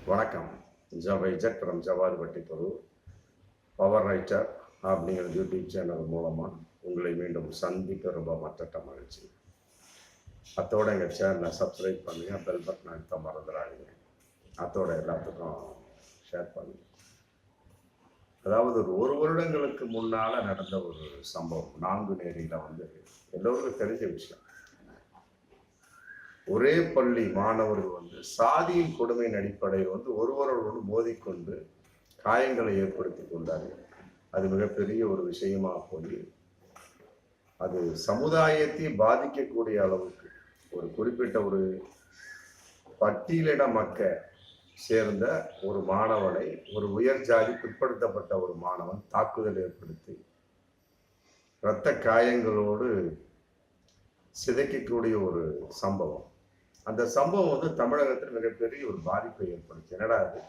வணக்கம். ஜவைஜட் from Javadhu வட்டிப்பூர் power writer அப்படிங்கிற YouTube channel மூலமாக உங்களை மீண்டும் சந்திக்க ரொம்ப மற்ற மகிழ்ச்சி. அத்தோட எங்கள் சேனலை சப்ஸ்கிரைப் பண்ணுங்கள், பெல் பட்டன் அழுத்த மறந்துடாதீங்க. அத்தோட எல்லாத்துக்கும் ஷேர் பண்ணுங்கள். அதாவது ஒரு வருடங்களுக்கு முன்னால் நடந்த ஒரு சம்பவம் நாங்குநேரியில் எல்லோருக்கும் தெரிஞ்ச விஷயம். ஒரே பள்ளி மாணவர்கள் சாதியின் கொடுமையின் அடிப்படையில் ஒருவரோடு மோதிக்கொண்டு காயங்களை ஏற்படுத்தி கொண்டார்கள். அது மிகப்பெரிய ஒரு விஷயமா போய் அது சமுதாயத்தை பாதிக்கக்கூடிய அளவுக்கு ஒரு குறிப்பிட்ட ஒரு பட்டியலின மக்கள் சேர்ந்த ஒரு மாணவனை ஒரு உயர் ஜாதி பிற்படுத்தப்பட்ட ஒரு மாணவன் தாக்குதல் ஏற்படுத்தி இரத்த காயங்களோடு சிதைக்கக்கூடிய ஒரு சம்பவம். அந்த சம்பவம் தமிழகத்தில் மிகப்பெரிய ஒரு பாதிப்பை ஏற்படுத்தி, என்னடா அது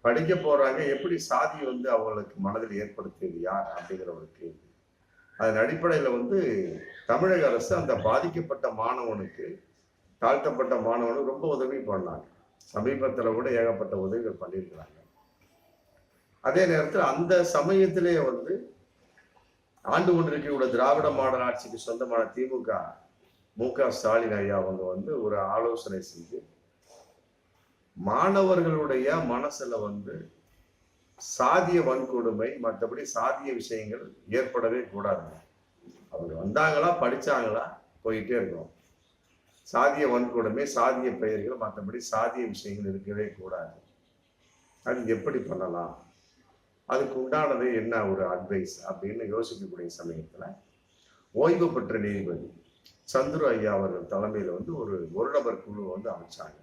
படிக்க போறாங்க, எப்படி சாதி அவங்களுக்கு மனதில் ஏற்படுத்தியது யார் அப்படிங்கிற ஒரு கேள்வி. அதன் அடிப்படையில் தமிழக அரசு அந்த பாதிக்கப்பட்ட மாணவனுக்கு, தாழ்த்தப்பட்ட மாணவனுக்கு ரொம்ப உதவி பண்ணாங்க. சமீபத்தில் கூட ஏகப்பட்ட உதவிகள் பண்ணியிருக்கிறாங்க. அதே நேரத்தில் அந்த சமயத்திலே ஆண்டு கொண்டிருக்கிற திராவிட மாடல் ஆட்சிக்கு சொந்தமான திமுக மு.க. ஸ்டாலின் ஐயா ஒரு ஆலோசனை செஞ்சு மாணவர்களுடைய மனசுல சாதிய வன்கொடுமை மற்றபடி சாதிய விஷயங்கள் ஏற்படவே கூடாது. அவங்க வந்தாங்களா படிச்சாங்களா போயிட்டே இருக்கணும். சாதிய வன்கொடுமை, சாதிய பெயர்கள், மற்றபடி சாதிய விஷயங்கள் இருக்கவே கூடாது. அது எப்படி பண்ணலாம், அதுக்கு உண்டானது என்ன ஒரு அட்வைஸ் அப்படின்னு யோசிக்கக்கூடிய சமயத்துல ஓய்வு பெற்ற நீதிபதி சந்துரு ஐயா அவர்கள் தலைமையில ஒரு நபர் குழு அமைச்சாங்க.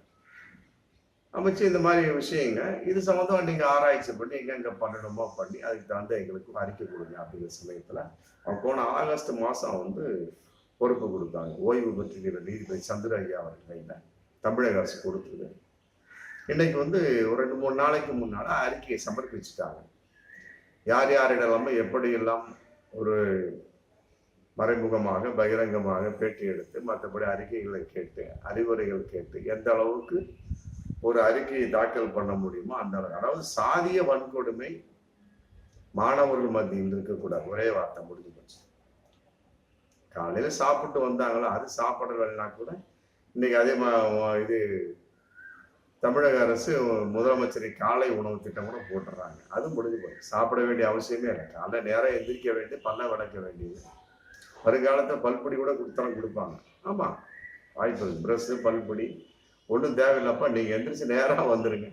அமைச்சு இந்த மாதிரி விஷயங்க இது சம்பந்தமா நீங்க ஆராய்ச்சி பண்ணி எங்க பண்ணணுமோ பண்ணி அதுக்கு தகுந்த எங்களுக்கு அறிக்கை கொடுங்க அப்படிங்கிற சமயத்துல அவங்க போன ஆகஸ்ட் மாசம் பொறுப்பு கொடுத்தாங்க. ஓய்வு பெற்றிருக்கிற நீதிபதி சந்துரு ஐயா அவர்கள் கையில தமிழக அரசு கொடுத்தது. இன்னைக்கு ஒரு 2-3 நாளைக்கு முன்னால அறிக்கையை சமர்ப்பிச்சுட்டாங்க. யார் யாரிடலாம எப்படியெல்லாம் ஒரு மறைமுகமாக பகிரங்கமாக பேட்டி எடுத்து மற்றபடி அறிக்கைகளை கேட்டு அறிவுரைகள் கேட்டு எந்த அளவுக்கு ஒரு அறிக்கையை தாக்கல் பண்ண முடியுமோ அந்த அளவுக்கு. அதாவது சாதிய வன்கொடுமை மாணவர்கள் மத்தியில் இருக்கக்கூடாது. ஒரே வார்த்தை முடிஞ்சு போச்சு. காலையில சாப்பிட்டு வந்தாங்களா, அது சாப்பிடலைன்னா கூட இன்னைக்கு அதே இது தமிழக அரசு முதலமைச்சரை காலை உணவு திட்டம் கூட போட்டுறாங்க. அது முடிஞ்சு போச்சு. சாப்பிட வேண்டிய அவசியமே இல்லை. காலை நேரம் எந்திரிக்க வேண்டிய, பல்ல விளக்க வேண்டியது. வருங்காலத்தில் பல்பொடி கூட கொடுப்பாங்க. ஆமா, வாய்ப்பு இருக்கு. பிரஷ் பல்பொடி ஒன்றும் தேவையில்லப்பா, நீங்க எந்திரிச்சு நேரம் வந்துருங்க,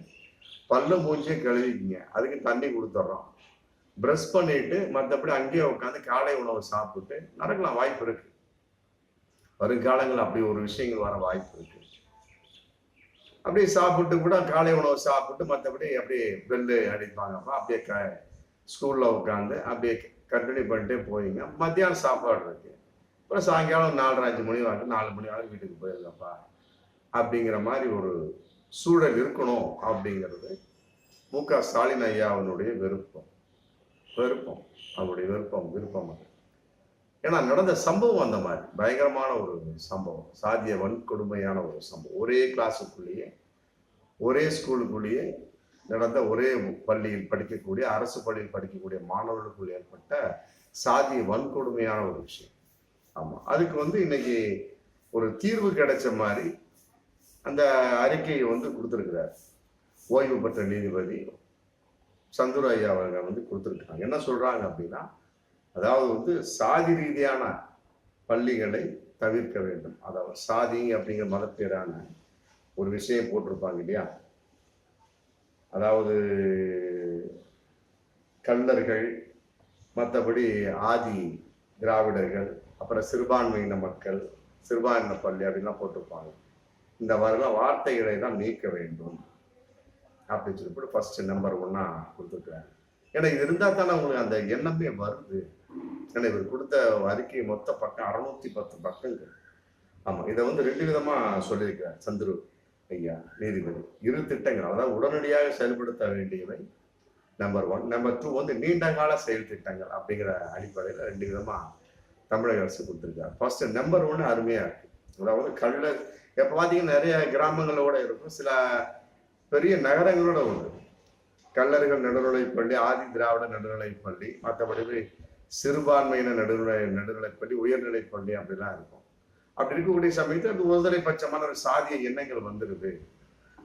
பல்லு மூஞ்சியும் கழுவிக்கிங்க, அதுக்கு தண்ணி கொடுத்துட்றோம், பிரஷ் பண்ணிட்டு மற்றபடி அங்கேயே உட்காந்து காலை உணவு சாப்பிட்டு நடக்கலாம். வாய்ப்பு இருக்கு. வருங்காலங்கள் அப்படி ஒரு விஷயங்கள் வர வாய்ப்பு இருக்கு. அப்படியே சாப்பிட்டு கூட காலை உணவு சாப்பிட்டு மற்றபடி அப்படியே பெல்லு அடிப்பாங்கப்பா, அப்படியே ஸ்கூல்ல உட்காந்து அப்படியே கண்டினியூ பண்ணிட்டே போயிங்க. மத்தியானம் சாப்பாடு இருக்கு. அப்புறம் சாயங்காலம் 4:30-5 மணி வரைக்கும் 4 மணி வரைக்கும் வீட்டுக்கு போயிருக்கப்பா அப்படிங்கிற மாதிரி ஒரு சூழல் இருக்கணும் அப்படிங்கிறது மு.க. ஸ்டாலின் ஐயாவினுடைய விருப்பம். அவருடைய விருப்பம் அது. ஏன்னா நடந்த சம்பவம் அந்த மாதிரி பயங்கரமான ஒரு சம்பவம், சாதிய வன்கொடுமையான ஒரு சம்பவம். ஒரே கிளாஸுக்குள்ளேயே, ஒரே ஸ்கூலுக்குள்ளேயே நடந்த, ஒரே பள்ளியில் படிக்கக்கூடிய, அரசு பள்ளியில் படிக்கக்கூடிய மாணவர்களுக்குள் ஏற்பட்ட சாதிய வன்கொடுமையான ஒரு விஷயம். ஆமா, அதுக்கு இன்னைக்கு ஒரு தீர்வு கிடைச்ச மாதிரி அந்த அறிக்கையை கொடுத்திருக்கிறார் ஓய்வு பெற்ற நீதிபதி சந்துரு ஐயா அவர்கள் கொடுத்திருக்காங்க. என்ன சொல்றாங்க அப்படின்னா, அதாவது சாதி ரீதியான பள்ளிகளை தவிர்க்க வேண்டும். அதாவது சாதி அப்படிங்கிற மதப்பேரான ஒரு விஷயம் போட்டிருப்பாங்க இல்லையா. அதாவது கல்லர்கள், மற்றபடி ஆதி திராவிடர்கள், அப்புறம் சிறுபான்மையின மக்கள், சிறுபான்மை பள்ளி அப்படின்லாம் போட்டிருப்பாங்க. இந்த மாதிரிலாம் வார்த்தைகளை தான் நீக்க வேண்டும் அப்படின்னு சொல்லிட்டு ஃபர்ஸ்ட் நம்பர் 1 கொடுத்துருக்குறாங்க. ஏன்னா இது இருந்தால் தானே உங்களுக்கு அந்த எண்ணமே வருது. ஏன்னா இவர் கொடுத்த அறிக்கை மொத்த பக்கம் 610 பக்கங்கள். ஆமா, இதை 2 விதமா சொல்லியிருக்கிறார் சந்துரு ஐயா நீதிபதி. 2 திட்டங்கள், அதாவது உடனடியாக செயல்படுத்த வேண்டியவை நம்பர் 1. நம்பர் 2 நீண்ட கால செயல் திட்டங்கள் அப்படிங்கிற அடிப்படையில் 2 விதமா தமிழக அரசு கொடுத்துருக்காரு. ஃபர்ஸ்ட் நம்பர் 1 அருமையா இருக்கு. அதாவது கள்ள, எப்ப பாத்தீங்கன்னா நிறைய கிராமங்களோட இருக்கும், சில பெரிய நகரங்களோட உண்டு. கல்லர்கள் நடுநிலைப்பள்ளி, ஆதி திராவிட நடுநிலைப்பள்ளி, மற்றபடி சிறுபான்மையின நடுநிலைப்பள்ளி, உயர்நிலைப்பள்ளி அப்படிலாம் இருக்கும். அப்படி இருக்கக்கூடிய சமயத்தில் அது ஒருதலை பட்சமான ஒரு சாதிய எண்ணங்கள் வந்துடுது.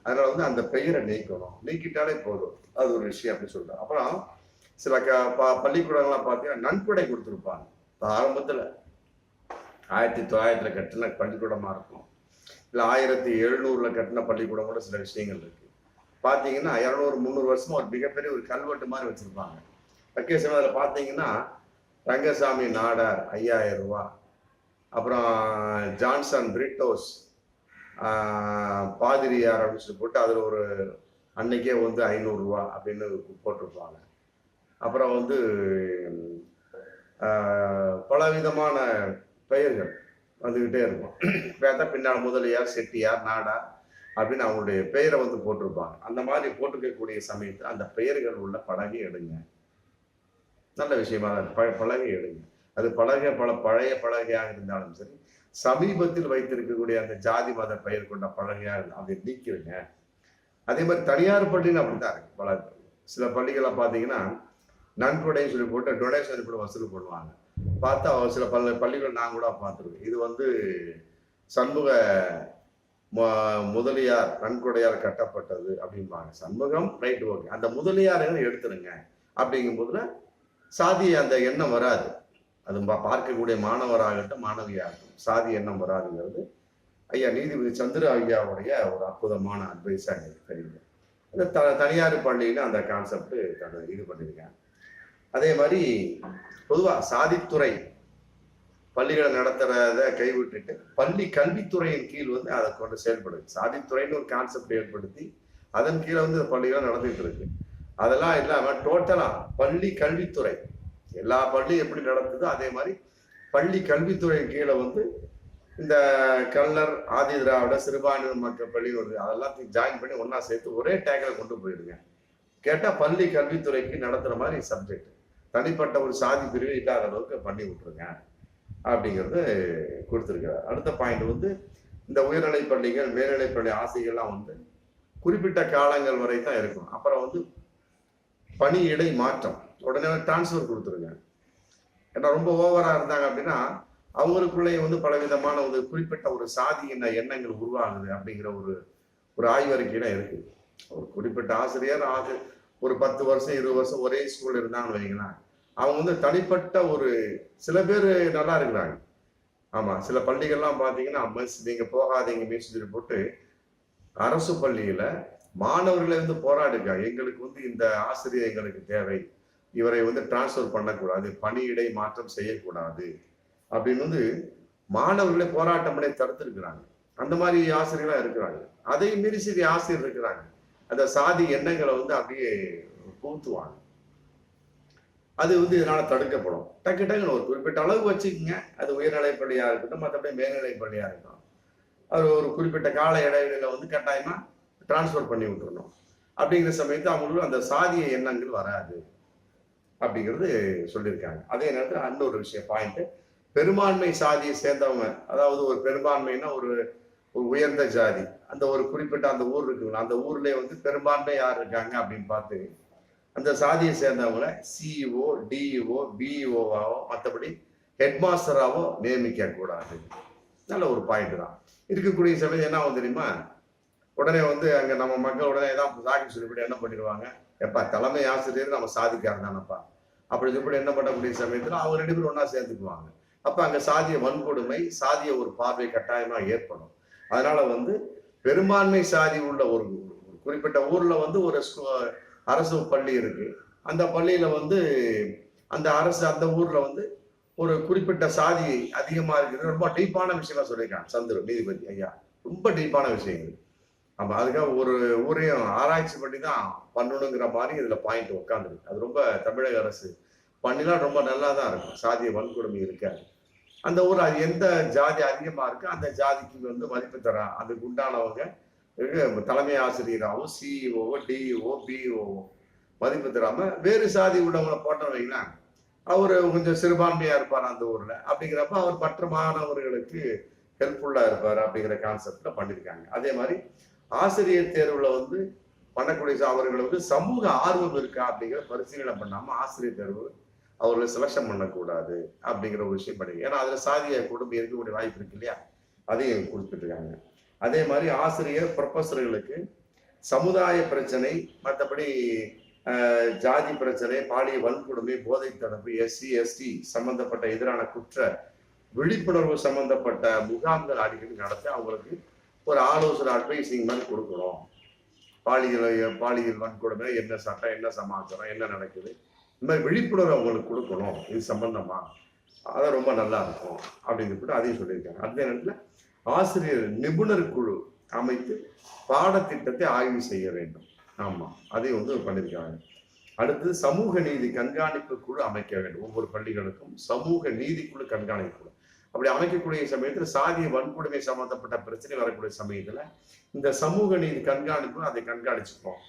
அதனால வந்து அந்த பெயரை நீக்கணும், நீக்கிட்டாலே போதும், அது ஒரு விஷயம் அப்படின்னு சொல்றாங்க. அப்புறம் சில பள்ளிக்கூடங்கள்லாம் பார்த்தீங்கன்னா நன்கொடை கொடுத்துருப்பாங்க. ஆரம்பத்தில் 1900 கட்டின பள்ளிக்கூடமா இருக்கும், இல்லை 1700 கட்டின பள்ளிக்கூடம் கூட சில விஷயங்கள் இருக்கு. பார்த்தீங்கன்னா 200-300 வருஷமா ஒரு மிகப்பெரிய ஒரு கல்வெட்டு மாதிரி வச்சிருப்பாங்க. வெக்கேஷன் அதில் பார்த்தீங்கன்னா ரங்கசாமி நாடார் 5000 ரூபா, அப்புறம் ஜான்சன் பிரிட்டோஸ் பாதிரியார் அப்படின்னு சொல்லி போட்டு அதில் ஒரு அன்னைக்கே வந்து 500 ரூபா அப்படின்னு போட்டிருப்பாங்க. அப்புறம் வந்து பல விதமான பெயர்கள் வந்துக்கிட்டே இருக்கும். பார்த்தா பின்னால் முதலியார், செட்டியார், நாடார் அப்படின்னு அவங்களுடைய பெயரை வந்து போட்டிருப்பாங்க. அந்த மாதிரி போட்டிருக்கக்கூடிய சமயத்தில் அந்த பெயர்கள் உள்ள பலகை எடுங்க, நல்ல விஷயமா தான் பலகை எடுங்க. அது பழைய பலகையாக இருந்தாலும் சரி, சமீபத்தில் வைத்திருக்கக்கூடிய அந்த ஜாதி மத பெயர் கொண்ட பலகையாக அதை நீக்கிடுங்க. அதே மாதிரி தனியார் பள்ளின்னு அப்படித்தான் இருக்கு. பல சில பள்ளிகளை பார்த்தீங்கன்னா நன்கொடைன்னு சொல்லி போட்டு டொனேஷன் கூட வசூல் பண்ணுவாங்க. பார்த்தா சில பள்ளிகள் நான் கூட பார்த்துருக்கேன். இது வந்து சண்முக முதலியார் நன்கொடையார் கட்டப்பட்டது அப்படிம்பாங்க. சண்முகம் ரைட், ஓகே, அந்த முதலியார் எடுத்துருங்க. அப்படிங்கும் போதுல சாதி அந்த எண்ணம் வராது. அது பார்க்கக்கூடிய மாணவராகட்டும் மாணவியாகட்டும் சாதி எண்ணம் வராதுங்கிறது ஐயா நீதிபதி சந்திர ஐயாவுடைய ஒரு அற்புதமான அட்வைஸா எனக்கு தெரியும். இந்த தனியார் பள்ளியில அந்த கான்செப்ட் இது பண்ணியிருக்கேன். அதே மாதிரி பொதுவாக சாதித்துறை பள்ளிகளை நடத்துறத கைவிட்டுட்டு பள்ளி கல்வித்துறையின் கீழ் வந்து அதை கொண்டு செயல்படுது. சாதித்துறைன்னு ஒரு கான்செப்ட் ஏற்படுத்தி அதன் கீழே வந்து பள்ளிகளை நடந்துட்டு இருக்கு. அதெல்லாம் இல்லாம டோட்டலா பள்ளி கல்வித்துறை எல்லா பள்ளியும் எப்படி நடத்துதோ அதே மாதிரி பள்ளி கல்வித்துறையின் கீழே வந்து இந்த கல்லர், ஆதி திராவிட, சிறுபான்மை மக்கள் பள்ளி வருது, அதெல்லாம் ஜாயின் பண்ணி ஒன்னா சேர்த்து ஒரே டேக்ல கொண்டு போயிடுங்க. கேட்டா பள்ளி கல்வித்துறைக்கு நடத்துற மாதிரி சப்ஜெக்ட், தனிப்பட்ட ஒரு சாதி பிரிவு இல்லாத அளவுக்கு பண்ணி விட்டுருங்க அப்படிங்கிறது கொடுத்துருக்கிறார். அடுத்த பாயிண்ட் வந்து இந்த உயர்நிலை பள்ளிகள், மேல்நிலை பள்ளி ஆசைகள்லாம் வந்து குறிப்பிட்ட காலங்கள் வரை தான் இருக்கும். அப்புறம் வந்து பணியிடை மாற்றம், உடனே டிரான்ஸ்ஃபர் கொடுத்துருங்க. ஏன்னா ரொம்ப ஓவரா இருந்தாங்க அப்படின்னா அவங்களுக்குள்ளே வந்து பலவிதமான ஒரு குறிப்பிட்ட ஒரு சாதியின எண்ணங்கள் உருவாகுது அப்படிங்கிற ஒரு ஆய்வறிக்கையில இருக்கு. ஒரு குறிப்பிட்ட ஆசிரியர் ஒரு 10 வருஷம் 20 வருஷம் ஒரே ஸ்கூல்ல இருந்தாங்கன்னு வைங்களேன், அவங்க வந்து தனிப்பட்ட ஒரு சில பேர் நல்லா இருக்கிறாங்க. ஆமா, சில பள்ளிகள்லாம் பாத்தீங்கன்னா நீங்க போகாதீங்க மீன் போட்டு அரசு பள்ளியில மாணவர்களை வந்து போராடுங்க, எங்களுக்கு வந்து இந்த ஆசிரியர் எங்களுக்கு தேவை, இவரை வந்து டிரான்ஸ்ஃபர் பண்ணக்கூடாது, பணியிடை மாற்றம் செய்யக்கூடாது அப்படின்னு வந்து மாணவர்களை போராட்டம் பண்ணி தடுத்துருக்கிறாங்க. அந்த மாதிரி ஆசிரியர்களா இருக்கிறாங்க. அதை மீறி சரி ஆசிரியர் இருக்கிறாங்க, அந்த சாதி எண்ணங்களை வந்து அப்படியே பூத்துவாங்க. அது வந்து இதனால தடுக்கப்படும். டக்குன்னு ஒரு குறிப்பிட்ட அளவு வச்சுக்கோங்க. அது உயர்நிலை பள்ளியா இருக்கட்டும், மற்றபடி மேல்நிலை பள்ளியா இருக்கட்டும், அது ஒரு குறிப்பிட்ட கால இடைவெளியில வந்து கட்டாயமா டிரான்ஸ்ஃபர் பண்ணி விட்டுறணும். அப்படிங்கிற சமயத்து அவங்களுக்கு அந்த சாதிய எண்ணங்கள் வராது அப்படிங்கிறது சொல்லியிருக்காங்க. அதே நேரத்தில் இன்னொரு விஷயம் பாயிண்ட், பெரும்பான்மை சாதியை சேர்ந்தவங்க, அதாவது ஒரு பெரும்பான்மைன்னா ஒரு உயர்ந்த ஜாதி, அந்த ஒரு குறிப்பிட்ட அந்த ஊர் இருக்குங்களா, அந்த ஊர்லயே வந்து பெரும்பான்மை யார் இருக்காங்க அப்படின்னு பார்த்து அந்த சாதியை சேர்ந்தவங்கள சிஇஓ, டிஇஓ, பிஇஓவாவோ மற்றபடி ஹெட்மாஸ்டராவோ நியமிக்க கூடாது. நல்ல ஒரு பாயிண்ட் தான். இருக்கக்கூடிய சமயம் என்ன ஆகும் தெரியுமா, உடனே வந்து அங்க நம்ம மக்கள் உடனே தான் சாக்கி சொல்லிவிட்டு என்ன பண்ணிடுவாங்க, எப்பா தலைமை ஆசிரியர் நம்ம சாதிக்காரன் தானப்பா அப்படி சொல்லி என்ன பண்ணக்கூடிய சமயத்துல அவங்க 2 பேரும் ஒன்னா சேர்ந்துக்குவாங்க. அப்ப அங்க சாதிய வன்கொடுமை, சாதிய ஒரு பார்வை கட்டாயமா ஏற்படும். அதனால வந்து பெரும்பான்மை சாதி உள்ள ஒரு குறிப்பிட்ட ஊர்ல வந்து ஒரு அரசு பள்ளி இருக்கு, அந்த பள்ளியில வந்து அந்த ஊர்ல வந்து ஒரு குறிப்பிட்ட சாதி அதிகமா இருக்குது. ரொம்ப டீப்பான விஷயமா சொல்லியிருக்காங்க சந்திர நீதிபதி ஐயா, ரொம்ப டீப்பான விஷயங்கள். ஆமா, அதுக்காக ஒரு ஊரையும் ஆராய்ச்சி பண்ணி தான் பண்ணணுங்கிற மாதிரி இதுல பாயிண்ட் உட்காந்துருக்கு. அது ரொம்ப தமிழக அரசு பண்ணிலாம் ரொம்ப நல்லா தான் இருக்கும். சாதிய வன்கொடுமை இருக்காது. அந்த ஊர் அது எந்த ஜாதி அதிகமா இருக்கு அந்த ஜாதிக்கு வந்து மதிப்பு தரா, அதுக்கு உண்டானவங்க தலைமை ஆசிரியராகவோ, சிஇஓ, டிஇஓ, பிஇஓ மதிப்பு தராம வேறு சாதி உள்ளவங்களை போட்டோம் வைங்களேன், அவரு கொஞ்சம் சிறுபான்மையா இருப்பார் அந்த ஊர்ல. அப்படிங்கிறப்ப அவர் மற்ற மாணவர்களுக்கு ஹெல்ப்ஃபுல்லா இருப்பார் அப்படிங்கிற கான்செப்ட்ல பண்ணிருக்காங்க. அதே மாதிரி ஆசிரியர் தேர்வுல வந்து பண்ணக்கூடிய அவர்களுக்கு சமூக ஆர்வம் இருக்கா அப்படிங்கிற பரிசீலனை பண்ணாம ஆசிரியர் தேர்வு அவர்களை செலக்ஷன் பண்ணக்கூடாது அப்படிங்கிற ஒரு விஷயம் பண்ணி, ஏன்னா அதுல சாதிய குடும்பம் இருக்கக்கூடிய வாய்ப்பு இருக்கு இல்லையா, அதையும் குறிப்பிட்டிருக்காங்க. அதே மாதிரி ஆசிரியர் ப்ரொஃபஸர்களுக்கு சமுதாய பிரச்சனை, மற்றபடி ஜாதி பிரச்சனை, பாலியல் வன்கொடுமை, போதை தடுப்பு, SC ST சம்பந்தப்பட்ட எதிரான குற்ற விழிப்புணர்வு சம்பந்தப்பட்ட முகாம்கள் அடிக்கடி நடத்தி அவங்களுக்கு ஒரு ஆலோசனை அட்வைசிங் மாதிரி கொடுக்கணும். பாலியல் வன்கொடுமை என்ன சட்டம், என்ன சமாச்சாரம், என்ன நடக்குது, இந்த மாதிரி விழிப்புணர்வு அவங்களுக்கு கொடுக்கணும் இது சம்பந்தமா, அதான் ரொம்ப நல்லா இருக்கும் அப்படின்னு சொல்லிட்டு அதையும் சொல்லியிருக்காங்க. அதே நேரத்தில் ஆசிரியர் நிபுணர் குழு அமைத்து பாடத்திட்டத்தை ஆய்வு செய்ய வேண்டும். ஆமா, அதையும் வந்து பண்ணியிருக்காங்க. அடுத்து சமூக நீதி கண்காணிப்பு குழு அமைக்க வேண்டும். ஒவ்வொரு பள்ளிகளுக்கும் சமூக நீதி குழு கண்காணிப்பு குழு அப்படி அமைக்கக்கூடிய சமயத்துல சாதிய வன்கொடுமை சம்பந்தப்பட்ட பிரச்சனை வரக்கூடிய சமயத்துல இந்த சமூக நீதி கண்காணிப்பு அதை கண்காணிச்சுப்போம்,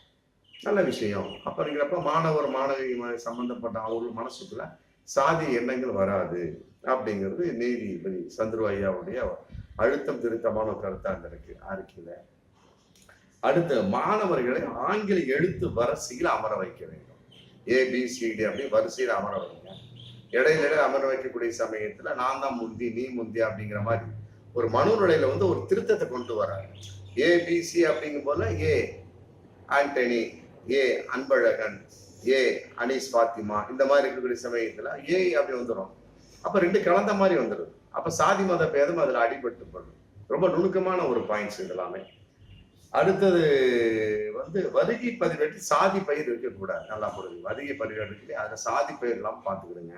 நல்ல விஷயம். அப்படிங்கிறப்ப மாணவி சம்பந்தப்பட்ட அவர்கள் மனசுக்குள்ள சாதி எண்ணங்கள் வராது அப்படிங்கிறது நீதிபதி சந்துரு ஐயாவுடைய அழுத்தம் திருத்தமான கருத்தா இருக்கு அறிக்கையில. அடுத்து மாணவர்களை ஆங்கில எழுத்து வரிசையில் அமர வைக்க வேண்டும். ABCD அப்படி வரிசையில் அமர வைங்க. இடையில அமர வைக்கக்கூடிய சமயத்துல நான் தான் முந்தி நீ முந்தி அப்படிங்கிற மாதிரி ஒரு மனுநிலையில வந்து ஒரு திருத்தத்தை கொண்டு வராங்க. ABC அப்படிங்கும் போல A Antony, A Anbazhagan, A Anees Fathima, இந்த மாதிரி இருக்கக்கூடிய சமயத்துல A அப்படி வந்துடும். அப்ப ரெண்டு கலந்த மாதிரி வந்துடும். அப்ப சாதி மத பேதம் அதுல அடிபட்டு படும். ரொம்ப நுணுக்கமான ஒரு பாயிண்ட்ஸ் இதெல்லாமே. அடுத்தது வந்து வருகை பதிவேட்டு சாதி பயிர் இருக்கக்கூடாது. நல்லா போடுது, வருகை பதிவேட்டு அதுல சாதி பயிர் எல்லாம் பார்த்துக்கிடுங்க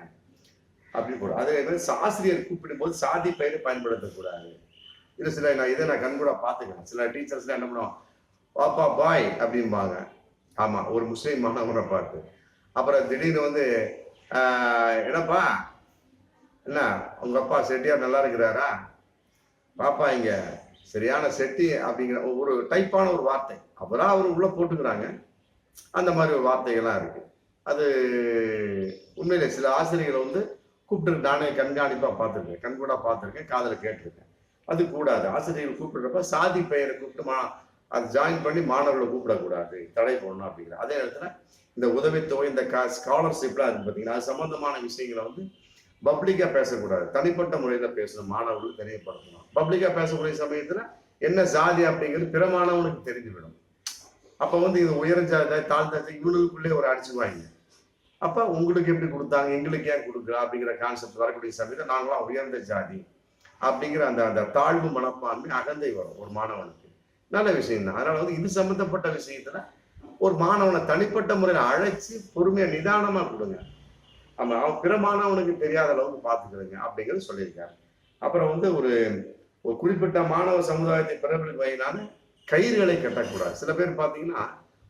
அப்படி போடும். அதே மாதிரி ஆசிரியர் கூப்பிடும் போது சாதி பயிரை பயன்படுத்தக்கூடாது. இது சில நான் கண்கூட பார்த்துக்கிறேன். சில டீச்சர்ஸ்லாம் என்ன பண்ணுவோம், பாப்பா பாய் அப்படிம்பாங்க. ஆமா, ஒரு முஸ்லீம் மாணவரை பார்த்து. அப்புறம் திடீர்னு வந்து என்னப்பா என்ன உங்க அப்பா செட்டியார் நல்லா இருக்கிறாரா, பாப்பா இங்க சரியான செட்டி அப்படிங்கிற ஒரு டைப்பான ஒரு வார்த்தை அப்புறம் அவர் உள்ள போட்டுக்கிறாங்க. அந்த மாதிரி ஒரு வார்த்தைகள்லாம் இருக்கு. அது உண்மையிலே சில ஆசிரியர்களை வந்து கூப்பிட்டு நானே கண்காணிப்பா பார்த்துருக்கேன், கண்கூடா பார்த்துருக்கேன், காதல கேட்டிருக்கேன். அது கூடாது. ஆசிரியர்கள் கூப்பிடுறப்ப சாதி பெயரை கூப்பிட்டு அது ஜாயின் பண்ணி மாணவர்களை கூப்பிடக்கூடாது, தடை பண்ணணும் அப்படிங்கிற. அதே நேரத்துல இந்த உதவித்தொகை, இந்த ஸ்காலர்ஷிப்லாம் இருக்கு பார்த்தீங்கன்னா, அது சம்பந்தமான விஷயங்களை வந்து பப்ளிக்கா பேசக்கூடாது, தனிப்பட்ட முறையில பேசணும், மாணவர்களுக்கு தெரியப்படுத்தணும். பப்ளிக்கா பேசக்கூடிய சமயத்துல என்ன ஜாதி அப்படிங்கிறது பிற மாணவனுக்கு தெரிஞ்சுவிடும். அப்ப வந்து இது உயர ஜாதி தாழ்ந்த இவனுக்குள்ளே ஒரு அடிச்சுக்குவாங்க. அப்ப உங்களுக்கு எப்படி கொடுத்தாங்க, எங்களுக்கு ஏன் கொடுக்குறா அப்படிங்கிற கான்செப்ட் வரக்கூடிய சமயத்துல நாங்களாம் உயர்ந்த ஜாதி அப்படிங்கிற அந்த தாழ்வு மனப்பான்மை அகந்தை வரும் ஒரு மாணவனுக்கு. நல்ல விஷயம் தான். அதனால வந்து இது சம்பந்தப்பட்ட விஷயத்துல ஒரு மாணவனை தனிப்பட்ட முறையில அழைச்சி பொறுமையா நிதானமா கொடுங்க. ஆமா, அவன் பிற மாணவனுக்கு தெரியாத அளவுக்கு பார்த்துக்கிறதுங்க அப்படிங்கிறது சொல்லியிருக்காரு. அப்புறம் வந்து ஒரு குறிப்பிட்ட மாணவ சமுதாயத்தை பிரபல வகையிலான கயிறுகளை கட்டக்கூடாது. சில பேர் பார்த்தீங்கன்னா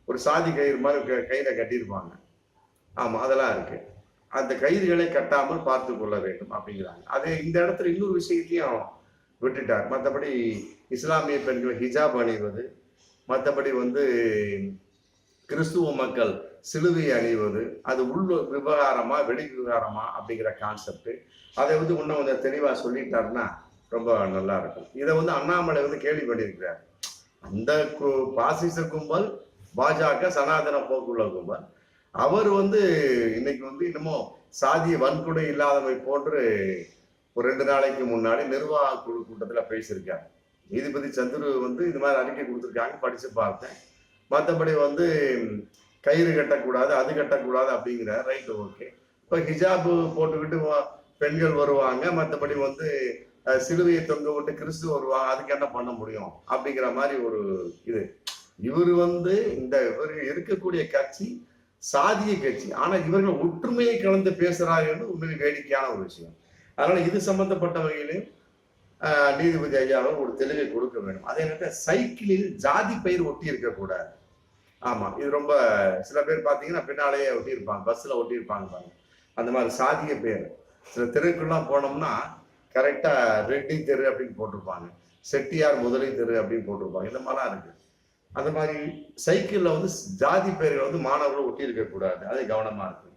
ஒரு சாதி கயிறு மாதிரி கையில கட்டியிருப்பாங்க. ஆமா, அதெல்லாம் இருக்கு. அந்த கயிறுகளை கட்டாமல் பார்த்து கொள்ள வேண்டும் அப்படிங்கிறாங்க. அதே இந்த இடத்துல இன்னொரு விஷயத்தையும் விட்டுட்டார். மற்றபடி இஸ்லாமிய பெண்கள் ஹிஜாப் அணிவது, மற்றபடி வந்து கிறிஸ்துவ மக்கள் சிலுவை அணிவது, அது உள் விவகாரமா வெளி விவகாரமா அப்படிங்கிற கான்செப்ட், அதை வந்து இன்னும் கொஞ்சம் தெளிவா சொல்லிட்டாருன்னா ரொம்ப நல்லா இருக்கும். இதை வந்து அண்ணாமலை வந்து கேள்வி பண்ணியிருக்கிறார். அந்த பாசிச கும்பல், பாஜக சனாதன போக்குள்ள கும்பல், அவர் வந்து இன்னைக்கு வந்து இன்னமும் சாதிய வன்கொடை இல்லாதவை போன்று ஒரு 2 நாளைக்கு முன்னாடி நிர்வாக குழு கூட்டத்துல பேசியிருக்காங்க. நீதிபதி சந்துரு வந்து இது மாதிரி அறிக்கை கொடுத்துருக்காங்க, படிச்சு பார்த்தேன். மற்றபடி வந்து கயிறு கட்டக்கூடாது, அது கட்டக்கூடாது அப்படிங்கிற ரைட், ஓகே. இப்போ ஹிஜாபு போட்டுக்கிட்டு பெண்கள் வருவாங்க, மற்றபடி வந்து சிலுவையை தொங்க விட்டு கிறிஸ்து வருவாங்க, அதுக்கு என்ன பண்ண முடியும் அப்படிங்கிற மாதிரி ஒரு இது. இவர் வந்து இவர் இருக்கக்கூடிய கட்சி சாதிய கட்சி, ஆனா இவர்கள் ஒற்றுமையை கலந்து பேசுறார்கள். உண்மையை வேடிக்கையான ஒரு விஷயம். அதனால இது சம்பந்தப்பட்ட வகையிலையும் நீதிபதி ஐயாவை ஒரு தெளிவை கொடுக்க வேண்டும். அதே நேரத்தில் சைக்கிளில் ஜாதி பெயர் ஒட்டி இருக்கக்கூடாது. ஆமா, இது ரொம்ப சில பேர் பார்த்தீங்கன்னா பின்னாலேயே ஒட்டியிருப்பாங்க, பஸ்ல ஒட்டியிருப்பாங்க பாருங்க. அந்த மாதிரி சாதிய பெயர் சில தெருக்குலாம் போனோம்னா கரெக்டா ரெட்டி தெரு அப்படின்னு போட்டிருப்பாங்க, செட்டியார் முதலி தெரு அப்படின்னு போட்டிருப்பாங்க. இந்த மாதிரிலாம் இருக்கு. அந்த மாதிரி சைக்கிள்ல வந்து ஜாதி பெயர்கள் வந்து மாணவர்கள் ஒட்டி இருக்கக்கூடாது, அது கவனமா இருக்கு.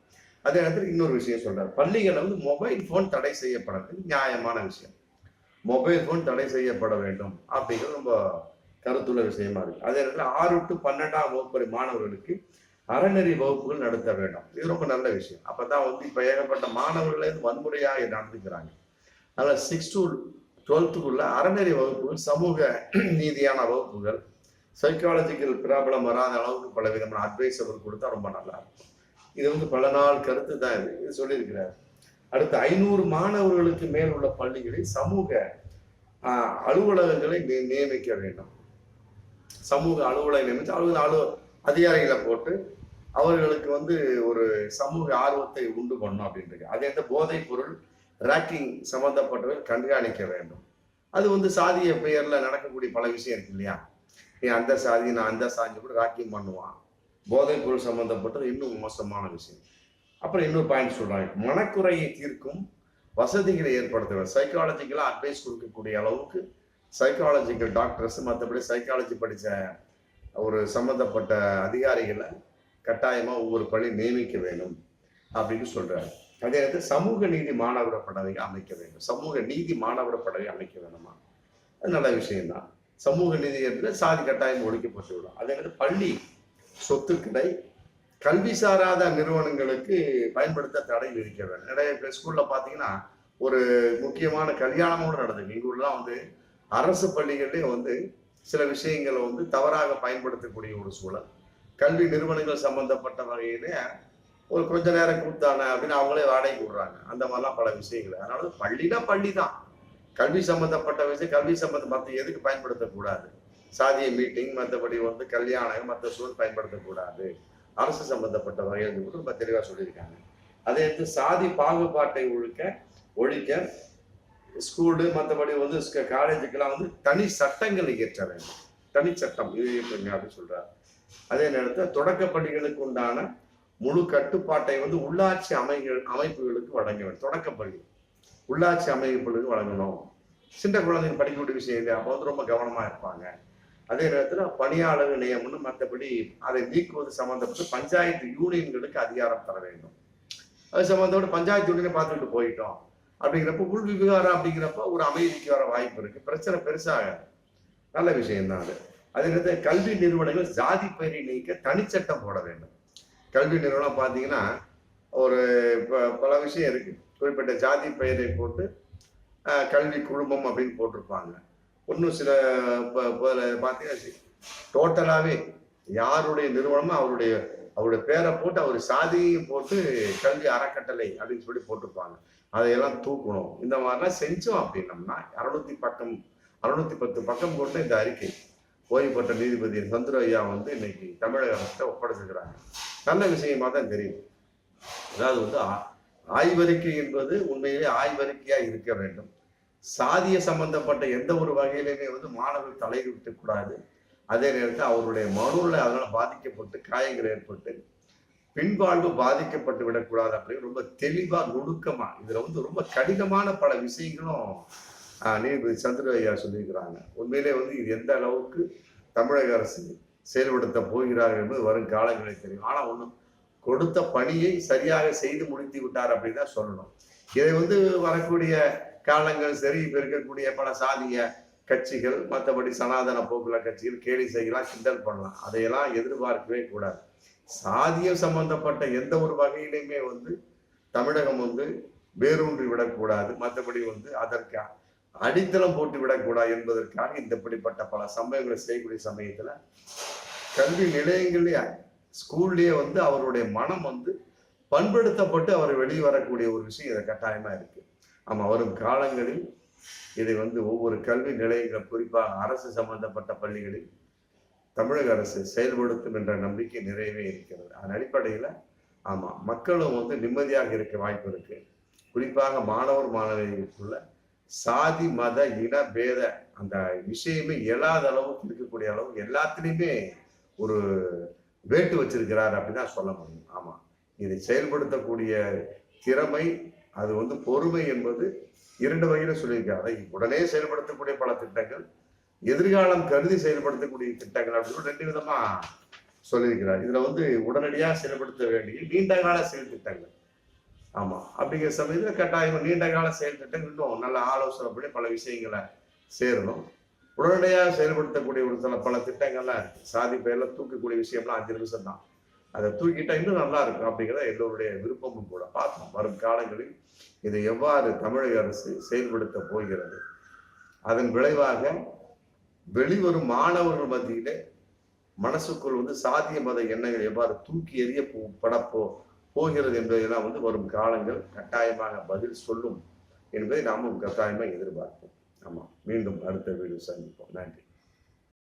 அதே நேரத்தில் இன்னொரு விஷயம் சொல்றாரு, பள்ளிகளை வந்து மொபைல் போன் தடை செய்யப்பட வேண்டும். நியாயமான விஷயம், மொபைல் போன் தடை செய்யப்பட வேண்டும் அப்படிங்கிறது ரொம்ப கருத்துள்ள விஷயமா இருக்கு. அதே நேரத்தில் 6 to 12ஆம் வகுப்பு மாணவர்களுக்கு அறநெறி வகுப்புகள் நடத்த வேண்டும். இது ரொம்ப நல்ல விஷயம். அப்பதான் வந்து இப்ப ஏகப்பட்ட மாணவர்களே வன்முறையாக நடந்துக்கிறாங்க. அதனால 6 to 12க்குள்ள அறநெறி வகுப்புகள், சமூக நீதியான வகுப்புகள், சைக்காலஜிக்கல் ப்ராப்ளம் வராத அளவுக்கு பல விதமான அட்வைஸ் அவர் கொடுத்தா ரொம்ப நல்லா இருக்கும். இது வந்து பல நாள் கருத்து தான் இது சொல்லியிருக்கிறார். அடுத்து 500 மாணவர்களுக்கு மேல் உள்ள பள்ளிகளில் சமூக அலுவலகங்களை நியமிக்க வேண்டும். சமூக அலுவலகம் நியமித்து அதிகாரிகளை போட்டு அவர்களுக்கு வந்து ஒரு சமூக ஆர்வத்தை உண்டு பண்ணணும் அப்படின்றது. அதே இந்த போதைப் பொருள் ராக்கிங் சம்பந்தப்பட்டவர்கள் கண்காணிக்க வேண்டும். அது வந்து சாதிய பெயர்ல நடக்கக்கூடிய பல விஷயம் இருக்கு இல்லையா? நீ அந்த சாதி நான் அந்த சாதி கூட ராக்கிங் பண்ணுவான். போதைப் பொருள் சம்பந்தப்பட்டது இன்னும் மோசமான விஷயம். அப்புறம் இன்னொரு பாயிண்ட் சொல்றாங்க, மனக்குறையை தீர்க்கும் வசதிகளை ஏற்படுத்துவார். சைக்காலஜிக்கலா அட்வைஸ் கொடுக்கக்கூடிய அளவுக்கு சைக்காலஜிக்கல் டாக்டர்ஸ், மற்றபடி சைக்காலஜி படித்த ஒரு சம்பந்தப்பட்ட அதிகாரிகளை கட்டாயமா ஒவ்வொரு பள்ளி நியமிக்க வேண்டும் அப்படின்னு சொல்றாரு. அதே நேரத்தில் சமூக நீதி மாணவர படவை அமைக்க வேண்டும். சமூக நீதி மாணவர படவை அமைக்க வேண்டுமா? அது நல்ல விஷயம்தான். சமூக நீதி என்று சாதி கட்டாயம் ஒழிக்கப்பட்டு விடும். அதே நேரத்தில் பள்ளி சொத்துக்களை கல்வி சாராத நிறுவனங்களுக்கு பயன்படுத்த தடை விதிக்க வேண்டும். நிறைய ஸ்கூல்ல பாத்தீங்கன்னா ஒரு முக்கியமான கல்யாணமோட நடந்தது. எங்க ஊர்லாம் வந்து அரசு பள்ளிகள்லயே வந்து சில விஷயங்களை வந்து தவறாக பயன்படுத்தக்கூடிய ஒரு சூழல். கல்வி நிறுவனங்கள் சம்பந்தப்பட்ட வகையிலே ஒரு கொஞ்ச நேரம் கூத்தானே அப்படின்னு அவங்களே வாடகைக்கு விடுறாங்க. அந்த மாதிரிலாம் பல விஷயங்கள். அதனால பள்ளினா பள்ளி தான். கல்வி சம்பந்தப்பட்ட விஷயம் கல்வி சம்பந்தம் மற்ற எதுக்கு பயன்படுத்தக்கூடாது? சாதிய மீட்டிங், மற்றபடி வந்து கல்யாணம், மற்ற சூழல் பயன்படுத்தக்கூடாது. அரசு சம்பந்தப்பட்ட வகையில் கூட ரொம்ப தெளிவாக சொல்லியிருக்காங்க. அதே சாதி பாகுபாட்டை ஒழிக்க ஸ்கூலு, மற்றபடி வந்து காலேஜுக்கெல்லாம் வந்து தனி சட்டங்கள் இயற்ற வேண்டும். தனி சட்டம் இது அப்படின்னு சொல்றாரு. அதே நேரத்தில் தொடக்க பள்ளிகளுக்கு உண்டான முழு கட்டுப்பாட்டை வந்து உள்ளாட்சி அமைப்புகளுக்கு வழங்க வேண்டும். தொடக்கப்பள்ளி உள்ளாட்சி அமைப்புகளுக்கு வழங்கணும். சின்ன குழந்தைங்க படிக்கக்கூடிய விஷயம் இல்லை, அப்போ வந்து ரொம்ப கவனமா இருப்பாங்க. அதே நேரத்தில் பணியாளர் நியமனம், மற்றபடி அதை நீக்குவது சம்பந்தப்பட்டு பஞ்சாயத்து யூனியன்களுக்கு அதிகாரம் தர வேண்டும். அது சம்பந்தப்பட்ட பஞ்சாயத்து யூனியனை பார்த்துட்டு போயிட்டோம் அப்படிங்கிறப்ப உள் விவகாரம் அப்படிங்கிறப்ப ஒரு அமைதிக்கு வர வாய்ப்பு இருக்கு. பிரச்சனை பெருசாக நல்ல விஷயம்தான் அது. அதே நேரத்தில் கல்வி நிறுவனங்கள் ஜாதி பெயரை நீக்க தனிச்சட்டம் போட வேண்டும். கல்வி நிறுவனம் பார்த்தீங்கன்னா ஒரு பல விஷயம் இருக்கு. குறிப்பிட்ட ஜாதி பெயரை போட்டு கல்வி குழுமம் அப்படின்னு போட்டிருப்பாங்க. இன்னும் சில பார்த்தீங்கன்னா டோட்டலாவே யாருடைய நிறுவனமோ அவருடைய பேரை போட்டு அவர் சாதியையும் போட்டு கல்வி அறக்கட்டளை அப்படின்னு சொல்லி போட்டிருப்பாங்க. அதையெல்லாம் தூக்கணும். இந்த மாதிரிலாம் செஞ்சோம் அப்படின்னம்னா 610 பக்கம் கொண்ட இந்த அறிக்கை ஓய்வு பெற்ற நீதிபதி சந்துரு ஐயா வந்து இன்னைக்கு தமிழக அரசை ஒப்படைச்சிருக்கிறாங்க. நல்ல விஷயமா தான் தெரியும். அதாவது வந்து ஆய்வறிக்கை என்பது உண்மையிலே ஆய்வறிக்கையா இருக்க வேண்டும். சாதிய சம்பந்தப்பட்ட எந்த ஒரு வகையிலுமே வந்து மாணவர்கள் தலையிட்டு கூடாது. அதே நேரத்தில் அவருடைய மனூர்ல அதனால பாதிக்கப்பட்டு காயங்கள் ஏற்பட்டு பின்வாழ்வு பாதிக்கப்பட்டு விடக்கூடாது அப்படின்னு ரொம்ப தெளிவா நுணுக்கமா இதுல வந்து ரொம்ப கடினமான பல விஷயங்களும் நீதிபதி சந்திர ஐயா சொல்லியிருக்கிறாங்க. உண்மையிலே வந்து இது எந்த அளவுக்கு தமிழக அரசு செயல்படுத்த போகிறார்கள் என்பது வரும் காலங்களில் தெரியும். ஆனா ஒண்ணும் கொடுத்த பணியை சரியாக செய்து முடித்து விட்டார் அப்படின்னு தான் சொல்லணும். இதை வந்து வரக்கூடிய காலங்கள் சரி, இப்ப இருக்கக்கூடிய பல சாதிய கட்சிகள், மற்றபடி சனாதன போக்குல கட்சிகள் கேலி செய்யலாம், கிண்டல் பண்ணலாம். அதையெல்லாம் எதிர்பார்க்கவே கூடாது. சாதியம் சம்பந்தப்பட்ட எந்த ஒரு வகையிலுமே வந்து தமிழகம் வந்து வேரூன்றி விடக்கூடாது. மற்றபடி வந்து அதற்கு அடித்தளம் போட்டு விடக்கூடாது என்பதற்காக இப்படிப்பட்ட பல சம்பவங்களை செய்யக்கூடிய சமயத்துல கல்வி நிலையங்களே ஸ்கூல்லயே வந்து அவருடைய மனம் வந்து பண்படுத்தப்பட்டு அவர் வெளியே வரக்கூடிய ஒரு விஷயம் இதை கட்டாயமா இருக்கு. ஆமா, வரும் காலங்களில் இதை வந்து ஒவ்வொரு கல்வி நிலையங்கள், குறிப்பாக அரசு சம்பந்தப்பட்ட பள்ளிகளில் தமிழக அரசு செயல்படுத்தும் என்ற நம்பிக்கை நிறையவே இருக்கிறது. அதன் அடிப்படையில ஆமா, மக்களும் வந்து நிம்மதியாக இருக்க வாய்ப்பு இருக்கு. குறிப்பாக மாணவர் மாணவிகளுக்குள்ள சாதி மத இன பேத அந்த விஷயமே எழாத அளவுக்கு இருக்கக்கூடிய அளவுக்கு எல்லாத்துலேயுமே ஒரு வேட்டு வச்சிருக்கிறார் அப்படின்னு தான் சொல்ல முடியும். ஆமா, இதை செயல்படுத்தக்கூடிய திறமை, அது வந்து பொறுமை என்பது 2 வகையில சொல்லியிருக்காரு. உடனே செயல்படுத்தக்கூடிய பல திட்டங்கள், எதிர்காலம் கருதி செயல்படுத்தக்கூடிய திட்டங்கள் அப்படின்னு 2 விதமா சொல்லியிருக்கிறார். இதுல வந்து உடனடியாக செயல்படுத்த வேண்டிய நீண்ட கால செயல் திட்டங்கள். ஆமா, அப்படிங்கிற சமயத்துல கட்டாயம் நீண்ட கால செயல் திட்டங்கள் இன்னும் நல்ல ஆலோசனை பண்ணி பல விஷயங்களை சேரணும். உடனடியாக செயல்படுத்தக்கூடிய ஒரு சில பல திட்டங்கள்லாம் இருக்கு. சாதி பெயர்ல தூக்கக்கூடிய விஷயம்லாம் 5 நிமிஷம் தான். அதை தூக்கிட்டா இன்னும் நல்லா இருக்கும் அப்படிங்கிறத எல்லோருடைய விருப்பமும் கூட. பார்ப்போம் வரும் காலங்களில் இதை எவ்வாறு தமிழக அரசு செயல்படுத்த போகிறது. அதன் விளைவாக வெளிவரும் மாணவர்கள் மத்தியிலே மனசுக்குள் சாதிய மத எண்ணங்கள் எவ்வாறு தூக்கி எறிய போகிறது என்பதையெல்லாம் வரும் காலங்கள் கட்டாயமாக பதில் சொல்லும் என்பதை நாமும் கட்டாயமாக எதிர்பார்ப்போம். ஆமா, மீண்டும் அடுத்த வீடியோ சந்திப்போம். நன்றி.